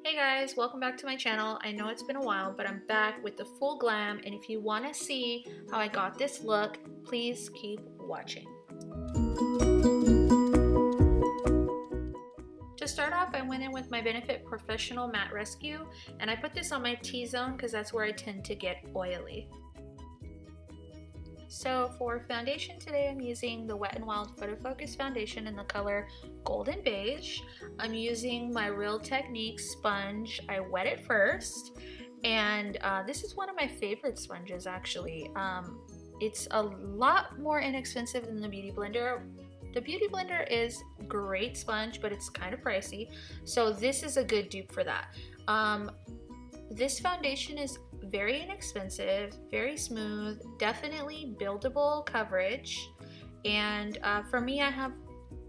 Hey guys, welcome back to my channel. I know it's been a while, but I'm back with the full glam, and if you want to see how I got this look, please keep watching. To start off, I went in with my Benefit Professional Matte Rescue, and I put this on my T-zone because that's where I tend to get oily. So for foundation today, I'm using the Wet n Wild Photo Focus foundation in the color Golden Beige. I'm using my Real Technique sponge. I wet it first, and this is one of my favorite sponges actually. It's a lot more inexpensive than the Beauty Blender. The Beauty Blender is a great sponge, but it's kind of pricey, so this is a good dupe for that. This foundation is very inexpensive, very smooth, definitely buildable coverage, and for me, I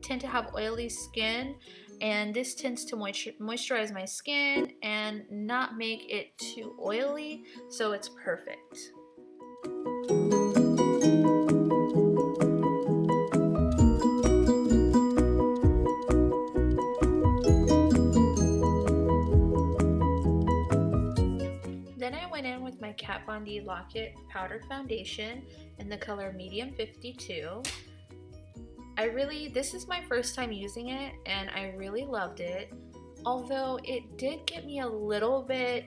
tend to have oily skin, and this tends to moisturize my skin and not make it too oily, so it's perfect. My Kat Von D Lock-It powder foundation in the color Medium 52. This is my first time using it, and I really loved it, although it did get me a little bit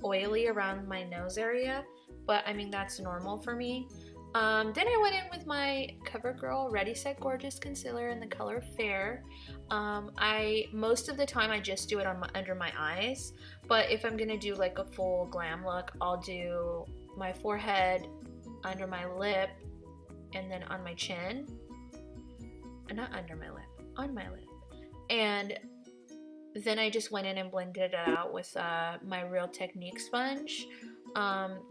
oily around my nose area, but I mean that's normal for me. Then I went in with my CoverGirl Ready Set Gorgeous concealer in the color Fair. Most of the time I just do it under my eyes, but if I'm gonna do like a full glam look, I'll do my forehead, under my lip, and then on my chin. Not under my lip, on my lip. And then I just went in and blended it out with my Real Technique sponge.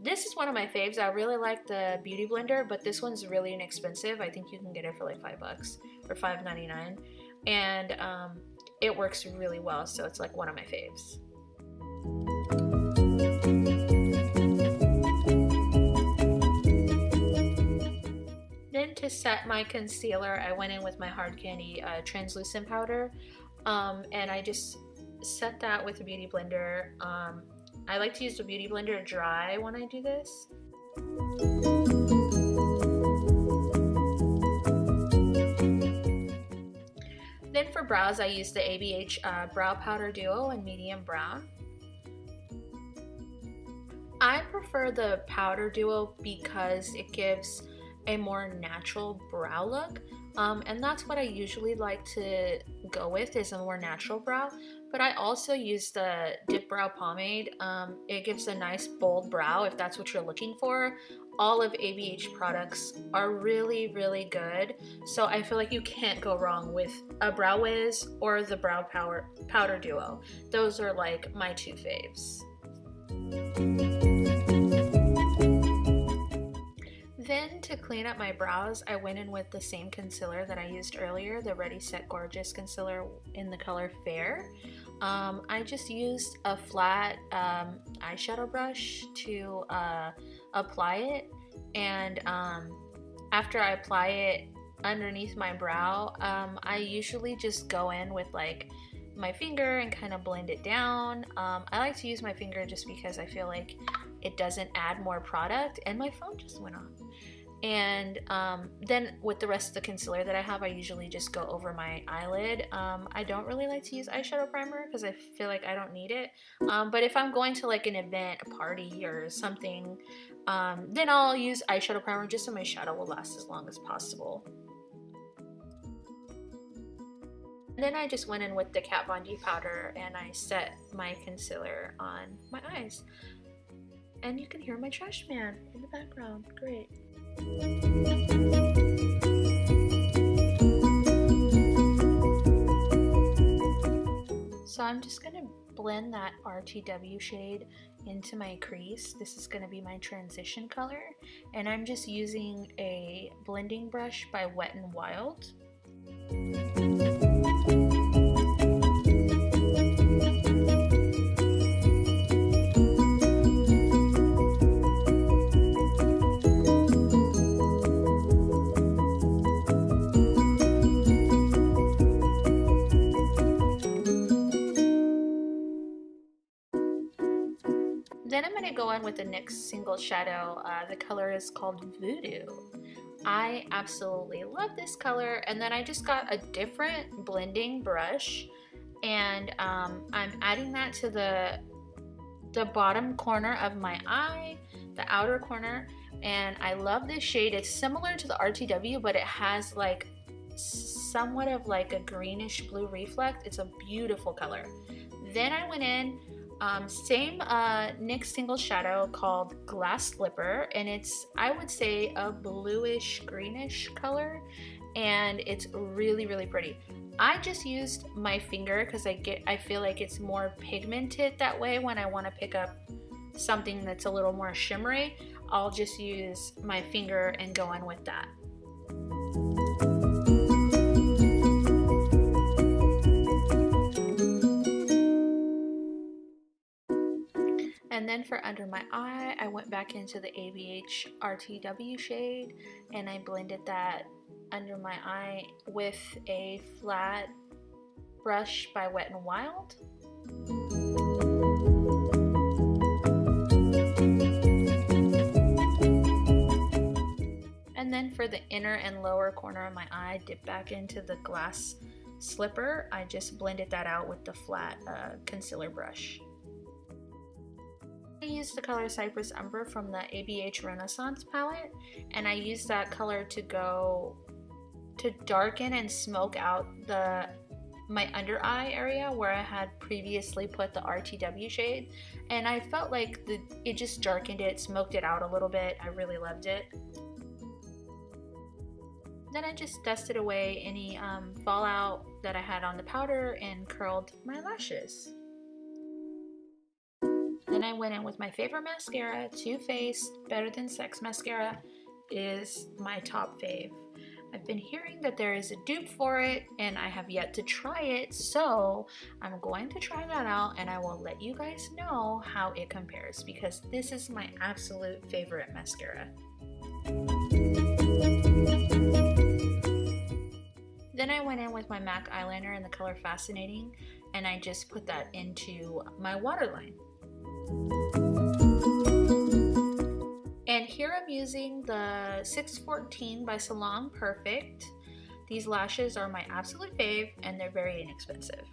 This is one of my faves. I really like the Beauty Blender, but this one's really inexpensive. I think you can get it for like $5 or $5.99, and it works really well, so it's like one of my faves. Then to set my concealer, I went in with my Hard Candy translucent powder, and I just set that with a Beauty Blender. I like to use the Beauty Blender dry when I do this. Then for brows, I use the ABH Brow Powder Duo in medium brown. I prefer the powder duo because it gives a more natural brow look, and that's what I usually like to go with, is a more natural brow. But I also use the Dip Brow Pomade. It gives a nice bold brow if that's what you're looking for. All of ABH products are really, really good, so I feel like you can't go wrong with a Brow Wiz or the Brow Powder Duo. Those are like my two faves. Then to clean up my brows, I went in with the same concealer that I used earlier, the Ready Set Gorgeous concealer in the color Fair. I just used a flat eyeshadow brush to apply it, and after I apply it underneath my brow, I usually just go in with like my finger and kind of blend it down. I like to use my finger just because I feel like it doesn't add more product, and my phone just went off. And then with the rest of the concealer that I have, I usually just go over my eyelid. I don't really like to use eyeshadow primer because I feel like I don't need it. But if I'm going to like an event, a party or something, then I'll use eyeshadow primer just so my shadow will last as long as possible. And then I just went in with the Kat Von D powder and I set my concealer on my eyes. And you can hear my trash man in the background. Great. So I'm just going to blend that RTW shade into my crease. This is going to be my transition color, and I'm just using a blending brush by Wet n Wild. Then I'm going to go in with the NYX single shadow. The color is called Voodoo. I absolutely love this color. And then I just got a different blending brush, and I'm adding that to the bottom corner of my eye, the outer corner. And I love this shade. It's similar to the RTW, but it has like somewhat of like a greenish blue reflect. It's a beautiful color. Then I went in, same NYX single shadow called Glass Slipper, and it's, I would say, a bluish greenish color, and it's really, really pretty. I just used my finger because I feel like it's more pigmented that way. When I want to pick up something that's a little more shimmery, I'll just use my finger and go in with that. And then for under my eye, I went back into the ABH RTW shade and I blended that under my eye with a flat brush by Wet n Wild. And then for the inner and lower corner of my eye, dip back into the Glass Slipper. I just blended that out with the flat concealer brush. I used the color Cypress Umber from the ABH Renaissance palette, and I used that color to darken and smoke out my under eye area where I had previously put the RTW shade, and I felt like it just darkened it, smoked it out a little bit. I really loved it. Then I just dusted away any fallout that I had on the powder and curled my lashes. Then I went in with my favorite mascara, Too Faced Better Than Sex mascara is my top fave. I've been hearing that there is a dupe for it and I have yet to try it, so I'm going to try that out and I will let you guys know how it compares because this is my absolute favorite mascara. Then I went in with my MAC eyeliner in the color Fascinating and I just put that into my waterline. And here I'm using the 614 by Salon Perfect. These lashes are my absolute fave and they're very inexpensive.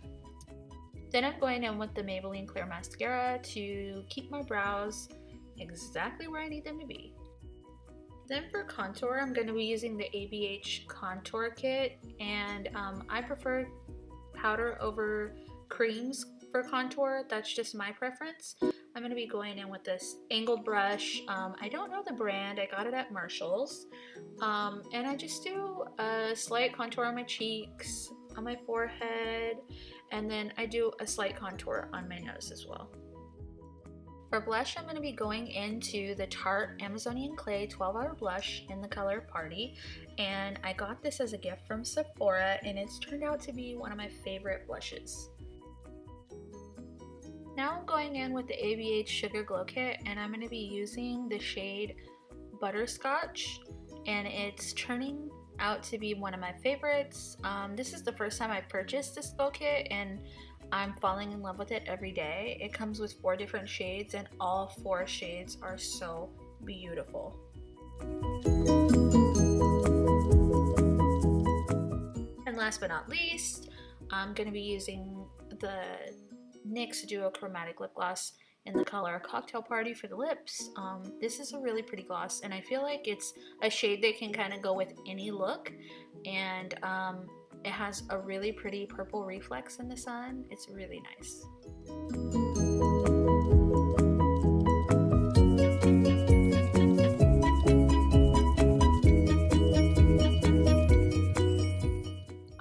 Then I'm going in with the Maybelline Clear Mascara to keep my brows exactly where I need them to be. Then for contour, I'm going to be using the ABH Contour Kit, and I prefer powder over creams for contour. That's just my preference. I'm going to be going in with this angled brush. I don't know the brand. I got it at Marshall's. And I just do a slight contour on my cheeks, on my forehead, and then I do a slight contour on my nose as well. For blush, I'm going to be going into the Tarte Amazonian Clay 12-Hour Blush in the color Party, and I got this as a gift from Sephora, and it's turned out to be one of my favorite blushes. Now I'm going in with the ABH Sugar Glow Kit, and I'm going to be using the shade Butterscotch, and it's turning out to be one of my favorites. This is the first time I purchased this glow kit, and I'm falling in love with it every day. It comes with 4 different shades and all 4 shades are so beautiful. And last but not least, I'm going to be using the NYX Duo Chromatic Lip Gloss in the color Cocktail Party for the lips. This is a really pretty gloss and I feel like it's a shade that can kind of go with any look, and it has a really pretty purple reflex in the sun. It's really nice.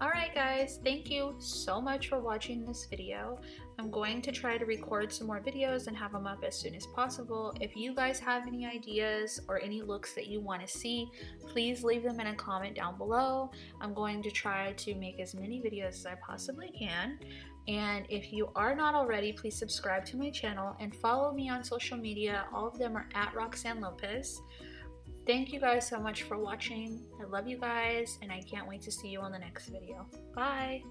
Alright guys, thank you so much for watching this video. I'm going to try to record some more videos and have them up as soon as possible. If you guys have any ideas or any looks that you want to see, please leave them in a comment down below. I'm going to try to make as many videos as I possibly can. And if you are not already, please subscribe to my channel and follow me on social media. All of them are at Roxanne-Lopez. Thank you guys so much for watching. I love you guys and I can't wait to see you on the next video. Bye!